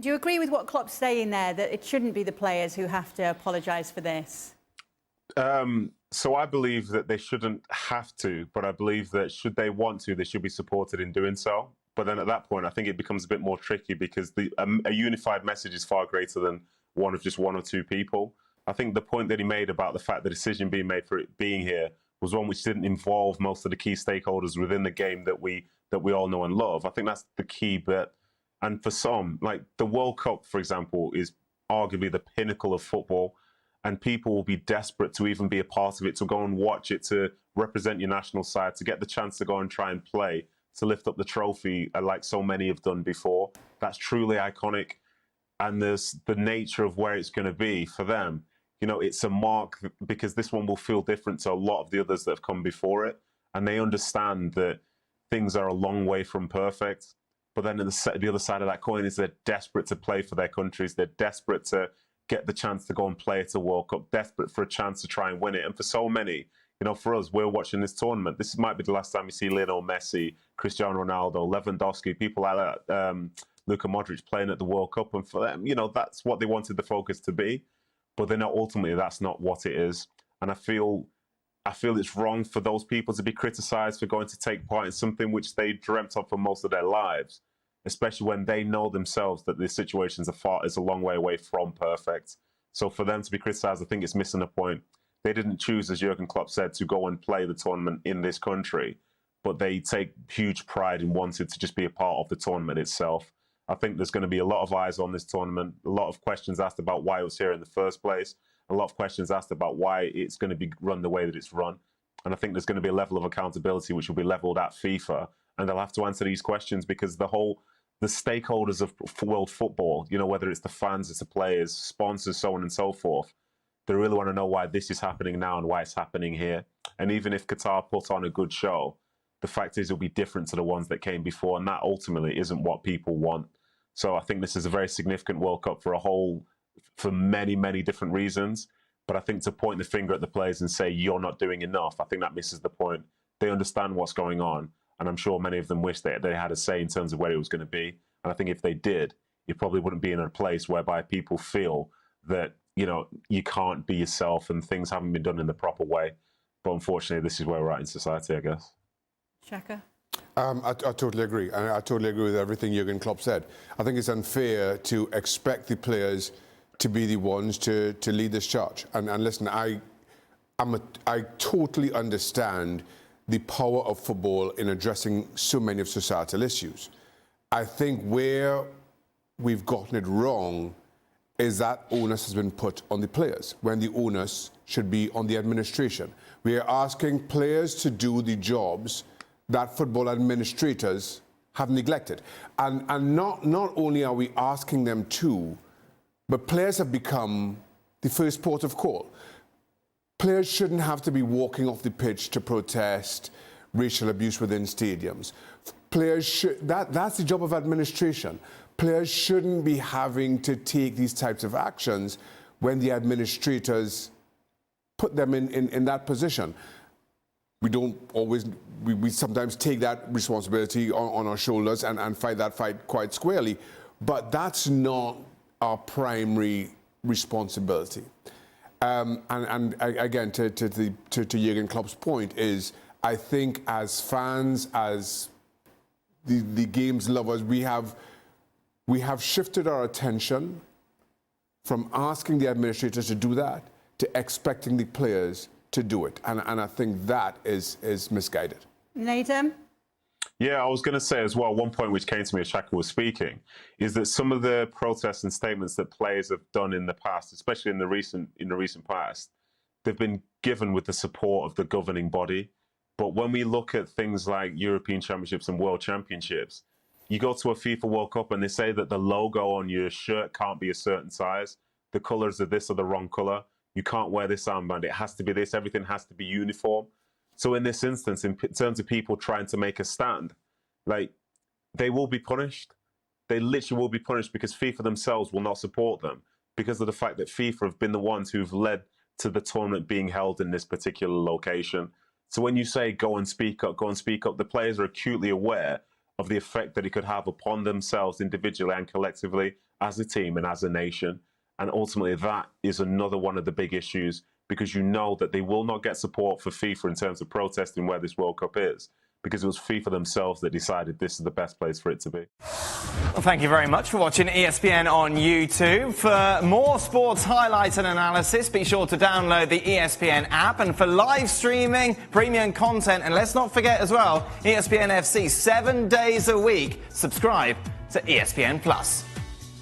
Do you agree with what Klopp's saying there, that it shouldn't be the players who have to apologise for this? So I believe that they shouldn't have to, but I believe that should they want to, they should be supported in doing so. But then at that point, I think it becomes a bit more tricky because a unified message is far greater than one of just one or two people. I think the point that he made about the fact the decision being made for it being here was one which didn't involve most of the key stakeholders within the game that we all know and love. I think that's the key bit. And for some, like the World Cup, for example, is arguably the pinnacle of football. And people will be desperate to even be a part of it, to go and watch it, to represent your national side, to get the chance to go and try and play, to lift up the trophy like so many have done before. That's truly iconic. And there's the nature of where it's going to be for them. You know, it's a mark because this one will feel different to a lot of the others that have come before it. And they understand that things are a long way from perfect. But then the other side of that coin is they're desperate to play for their countries. They're desperate to get the chance to go and play at a World Cup, desperate for a chance to try and win it. And for so many, you know, for us, we're watching this tournament. This might be the last time you see Lionel Messi, Cristiano Ronaldo, Lewandowski, people like that, Luka Modric playing at the World Cup. And for them, you know, that's what they wanted the focus to be. But then ultimately, that's not what it is. And I feel it's wrong for those people to be criticised for going to take part in something which they dreamt of for most of their lives, especially when they know themselves that the situations is a long way away from perfect. So for them to be criticised, I think it's missing the point. They didn't choose, as Jurgen Klopp said, to go and play the tournament in this country, but they take huge pride in wanting to just be a part of the tournament itself. I think there's going to be a lot of eyes on this tournament, a lot of questions asked about why it was here in the first place, a lot of questions asked about why it's going to be run the way that it's run. And I think there's going to be a level of accountability which will be levelled at FIFA, and they'll have to answer these questions because the stakeholders of world football, you know, whether it's the fans, it's the players, sponsors, so on and so forth, they really want to know why this is happening now and why it's happening here. And even if Qatar put on a good show, the fact is it'll be different to the ones that came before, and that ultimately isn't what people want. So I think this is a very significant World Cup for many, many different reasons. But I think to point the finger at the players and say, you're not doing enough, I think that misses the point. They understand what's going on. And I'm sure many of them wish that they had a say in terms of where it was going to be. And I think if they did, you probably wouldn't be in a place whereby people feel that, you know, you can't be yourself and things haven't been done in the proper way. But unfortunately, this is where we're at in society, I guess. Shaka? I totally agree. And I totally agree with everything Jurgen Klopp said. I think it's unfair to expect the players to be the ones to lead this charge. And listen, I totally understand the power of football in addressing so many of societal issues. I think where we've gotten it wrong is that onus has been put on the players, when the onus should be on the administration. We are asking players to do the jobs that football administrators have neglected. And not only are we asking them to, but players have become the first port of call. Players shouldn't have to be walking off the pitch to protest racial abuse within stadiums. That's the job of administration. Players shouldn't be having to take these types of actions when the administrators put them in that position. We don't always, we sometimes take that responsibility on our shoulders and fight that fight quite squarely, but that's not our primary responsibility. And again, to Jurgen Klopp's point is, I think as fans, as the game's lovers, we have shifted our attention from asking the administrators to do that to expecting the players to do it. And I think that is misguided. Nathan? Yeah, I was going to say as well, one point which came to me as Shaka was speaking, is that some of the protests and statements that players have done in the past, especially in the recent past, they've been given with the support of the governing body. But when we look at things like European Championships and World Championships, you go to a FIFA World Cup and they say that the logo on your shirt can't be a certain size, the colours of this are the wrong colour, you can't wear this armband, it has to be this, everything has to be uniform. So in this instance, in terms of people trying to make a stand, like, they will be punished. They literally will be punished because FIFA themselves will not support them because of the fact that FIFA have been the ones who've led to the tournament being held in this particular location. So when you say go and speak up, the players are acutely aware of the effect that it could have upon themselves individually and collectively, as a team and as a nation. And ultimately, that is another one of the big issues, because you know that they will not get support for FIFA in terms of protesting where this World Cup is, because it was FIFA themselves that decided this is the best place for it to be. Well, thank you very much for watching ESPN on YouTube. For more sports highlights and analysis, be sure to download the ESPN app. And for live streaming, premium content, and let's not forget as well, ESPN FC 7 days a week. Subscribe to ESPN Plus.